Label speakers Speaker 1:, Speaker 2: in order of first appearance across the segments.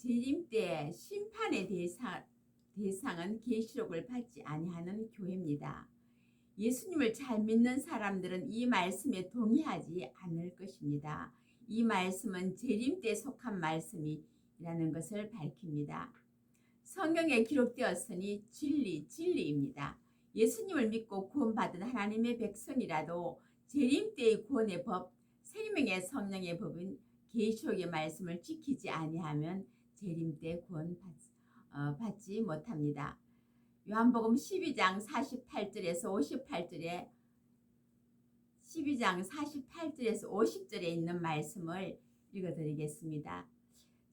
Speaker 1: 재림 때 심판의 대상은 계시록을 받지 아니하는 교회입니다. 예수님을 잘 믿는 사람들은 이 말씀에 동의하지 않을 것입니다. 이 말씀은 재림 때 속한 말씀이라는 것을 밝힙니다. 성경에 기록되었으니 진리입니다. 예수님을 믿고 구원받은 하나님의 백성이라도 재림 때의 구원의 법, 생명의 성령의 법인 계시록의 말씀을 지키지 아니하면 재림 때 구원 받지 못합니다. 요한복음 12장 48절에서 58절에 12장 48절에서 50절에 있는 말씀을 읽어드리겠습니다.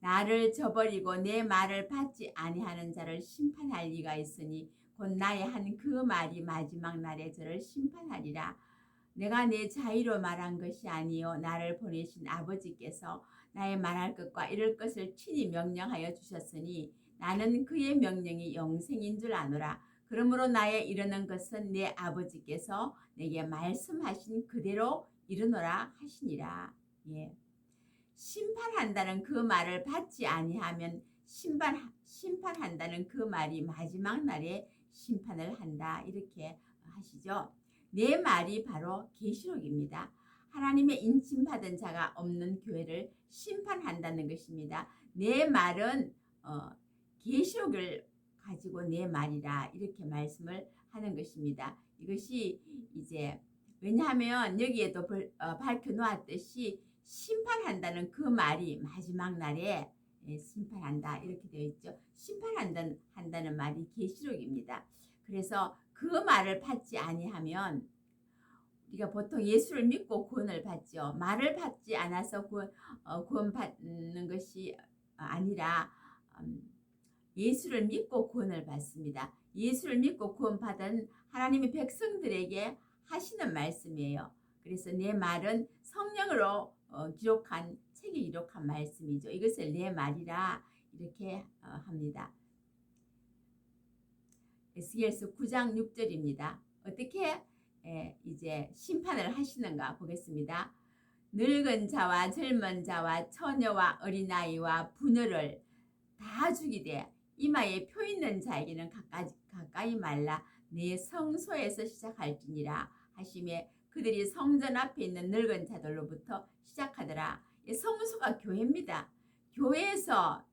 Speaker 1: 나를 저버리고 내 말을 받지 아니하는 자를 심판할 리가 있으니 곧 나의 한 그 말이 마지막 날에 저를 심판하리라. 내가 내 자의로 말한 것이 아니요 나를 보내신 아버지께서 나의 말할 것과 이럴 것을 친히 명령하여 주셨으니 나는 그의 명령이 영생인 줄 아노라. 그러므로 나의 이르는 것은 내 아버지께서 내게 말씀하신 그대로 이르노라 하시니라. 예. 심판한다는 그 말을 받지 아니하면 심판한다는 그 말이 마지막 날에 심판을 한다. 이렇게 하시죠. 내 말이 바로 계시록입니다. 하나님의 인침받은 자가 없는 교회를 심판한다는 것입니다. 내 말은 계시록을 가지고 내 말이라 이렇게 말씀을 하는 것입니다. 이것이 이제 왜냐하면 여기에도 밝혀 놓았듯이 심판한다는 그 말이 마지막 날에 심판한다 이렇게 되어 있죠. 심판한다는 말이 계시록입니다. 그래서 그 말을 받지 아니하면 우리가 보통 예수를 믿고 구원을 받죠. 말을 받지 않아서 구원받는 것이 아니라 예수를 믿고 구원을 받습니다. 예수를 믿고 구원받은 하나님의 백성들에게 하시는 말씀이에요. 그래서 내 말은 성령으로 책에 기록한 말씀이죠. 이것을 내 말이라 이렇게 합니다. 에스겔서 9장 6절입니다. 어떻게 이제 심판을 하시는가 보겠습니다. 늙은 자와 젊은 자와 처녀와 어린아이와 부녀를 다 죽이되 이마에 표 있는 자에게는 가까이 말라 내 성소에서 시작할지니라 하시매 그들이 성전 앞에 있는 늙은 자들로부터 시작하더라. 성소가 교회입니다. 교회에서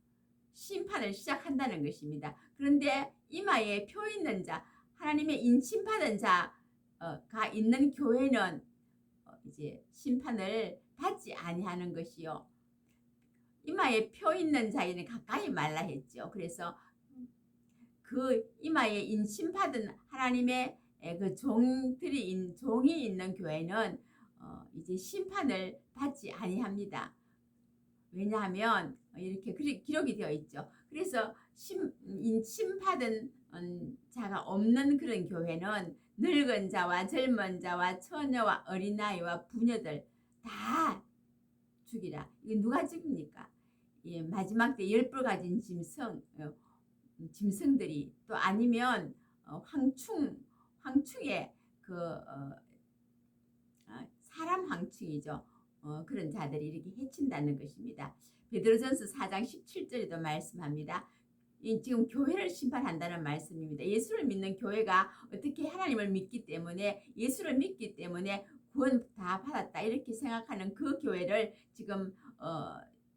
Speaker 1: 심판을 시작한다는 것입니다. 그런데 이마에 표 있는 자, 하나님의 인침받은 자가 있는 교회는 이제 심판을 받지 아니하는 것이요. 이마에 표 있는 자에는 가까이 말라 했죠. 그래서 그 이마에 인침받은 하나님의 그 종이 있는 교회는 이제 심판을 받지 아니합니다. 왜냐하면 이렇게 기록이 되어 있죠. 그래서 인침받은 자가 없는 그런 교회는 늙은 자와 젊은 자와 처녀와 어린아이와 부녀들 다 죽이라. 이게 누가 죽입니까? 예, 마지막 때 열불 가진 짐승들이 또 아니면 황충의 사람 황충이죠. 그런 자들이 이렇게 해친다는 것입니다. 베드로전서 4장 17절에도 말씀합니다. 지금 교회를 심판한다는 말씀입니다. 예수를 믿는 교회가 어떻게 하나님을 믿기 때문에 예수를 믿기 때문에 구원 다 받았다 이렇게 생각하는 그 교회를 지금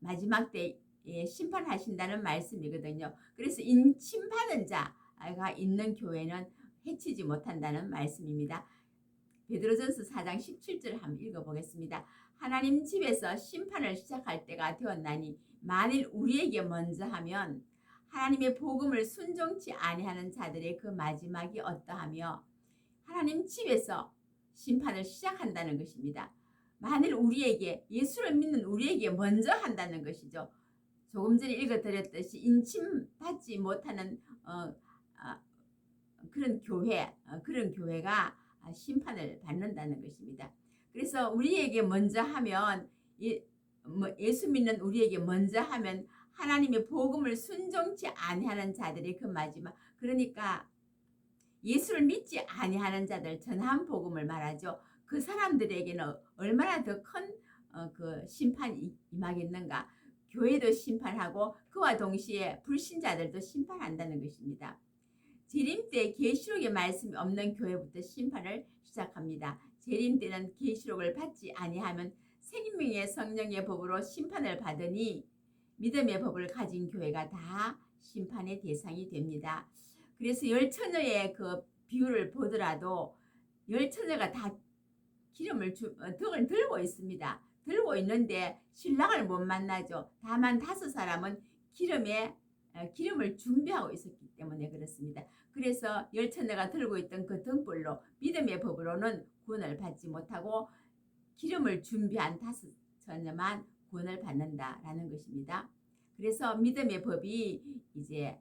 Speaker 1: 마지막 때에 심판하신다는 말씀이거든요. 그래서 인침받은 자가 있는 교회는 해치지 못한다는 말씀입니다. 베드로전서 4장 17절 한번 읽어보겠습니다. 하나님 집에서 심판을 시작할 때가 되었나니 만일 우리에게 먼저 하면 하나님의 복음을 순종치 아니하는 자들의 그 마지막이 어떠하며 하나님 집에서 심판을 시작한다는 것입니다. 만일 우리에게 예수를 믿는 우리에게 먼저 한다는 것이죠. 조금 전에 읽어드렸듯이 인침받지 못하는 그런 교회가 심판을 받는다는 것입니다. 그래서 우리에게 먼저 하면 예수 믿는 우리에게 먼저 하면 하나님의 복음을 순종치 아니하는 자들이 그 마지막 그러니까 예수를 믿지 아니하는 자들 전한 복음을 말하죠. 그 사람들에게는 얼마나 더 큰 그 심판이 임하겠는가. 교회도 심판하고 그와 동시에 불신자들도 심판한다는 것입니다. 재림 때 계시록의 말씀이 없는 교회부터 심판을 시작합니다. 재림 때는 계시록을 받지 아니하면 생명의 성령의 법으로 심판을 받으니 믿음의 법을 가진 교회가 다 심판의 대상이 됩니다. 그래서 열 처녀의 그 비유를 보더라도 열 처녀가 다 등을 들고 있습니다. 들고 있는데 신랑을 못 만나죠. 다만 5사람은 기름을 준비하고 있었기 때문에 그렇습니다. 그래서 열 처녀가 들고 있던 그 등불로 믿음의 법으로는 구원을 받지 못하고 기름을 준비한 5처녀만 구원을 받는다라는 것입니다. 그래서 믿음의 법이 이제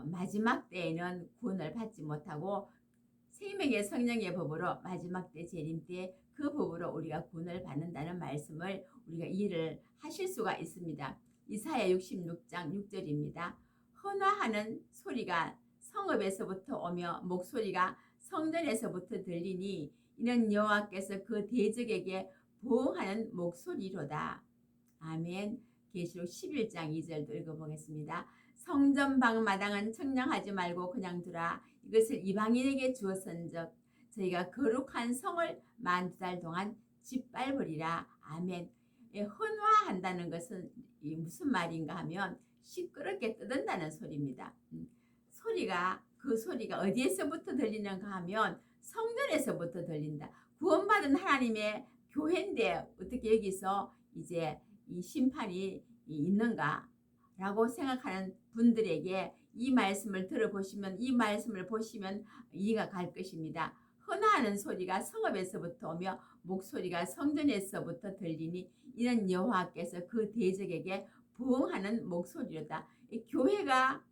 Speaker 1: 마지막 때에는 구원을 받지 못하고 생명의 성령의 법으로 마지막 때 재림 때 그 법으로 우리가 구원을 받는다는 말씀을 우리가 이해를 하실 수가 있습니다. 이사야 66장 6절입니다. 헌화하는 소리가 성읍에서부터 오며 목소리가 성전에서부터 들리니 이는 여호와께서 그 대적에게 보응하는 목소리로다. 아멘. 계시록 11장 2절도 읽어보겠습니다. 성전 방마당은 청량하지 말고 그냥 두라. 이것을 이방인에게 주었은즉 저희가 거룩한 성을 12달 동안 짓밟으리라. 아멘. 헌화한다는 것은 무슨 말인가 하면 시끄럽게 떠든다는 소리입니다. 그 소리가 어디에서부터 들리는가 하면 성전에서부터 들린다. 구원받은 하나님의 교회인데 어떻게 여기서 이제 이 심판이 있는가 라고 생각하는 분들에게 이 말씀을 들어보시면 이 말씀을 보시면 이해가 갈 것입니다. 헌화하는 소리가 성읍에서부터 오며 목소리가 성전에서부터 들리니 이는 여호와께서 그 대적에게 부응하는 목소리로다. 교회가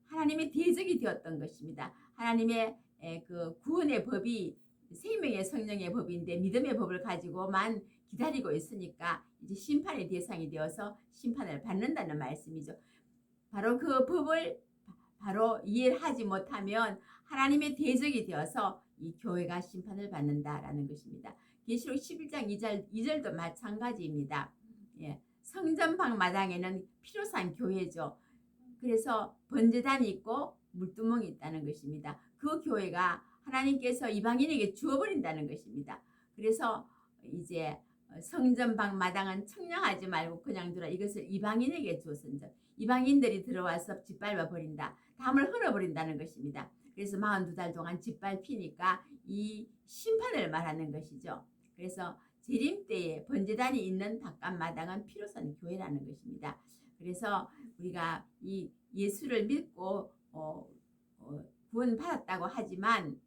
Speaker 1: 하나님의 대적이 되었던 것입니다. 하나님의 그 구원의 법이 생명의 성령의 법인데 믿음의 법을 가지고만 기다리고 있으니까 이제 심판의 대상이 되어서 심판을 받는다는 말씀이죠. 바로 그 법을 바로 이해하지 못하면 하나님의 대적이 되어서 이 교회가 심판을 받는다라는 것입니다. 계시록 11장 2절도 마찬가지입니다. 예, 성전 방마당에는 필요산 교회죠. 그래서 번제단이 있고 물두멍이 있다는 것입니다. 그 교회가 하나님께서 이방인에게 주어버린다는 것입니다. 그래서 이제 성전 방마당은 청량하지 말고 그냥 두라. 이것을 이방인에게 주었은즉 이방인들이 들어와서 짓밟아 버린다. 담을 흘러버린다는 것입니다. 그래서 42달 동안 짓밟히니까 이 심판을 말하는 것이죠. 그래서 재림 때에 번제단이 있는 닭간마당은 피로선 교회라는 것입니다. 그래서 우리가 이 예수를 믿고 구원 받았다고 하지만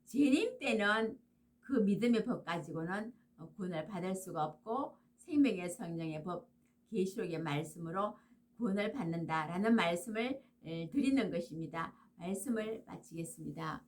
Speaker 1: 재림 때는 그 믿음의 법 가지고는 구원을 받을 수가 없고 생명의 성령의 법 계시록의 말씀으로 구원을 받는다라는 말씀을 드리는 것입니다. 말씀을 마치겠습니다.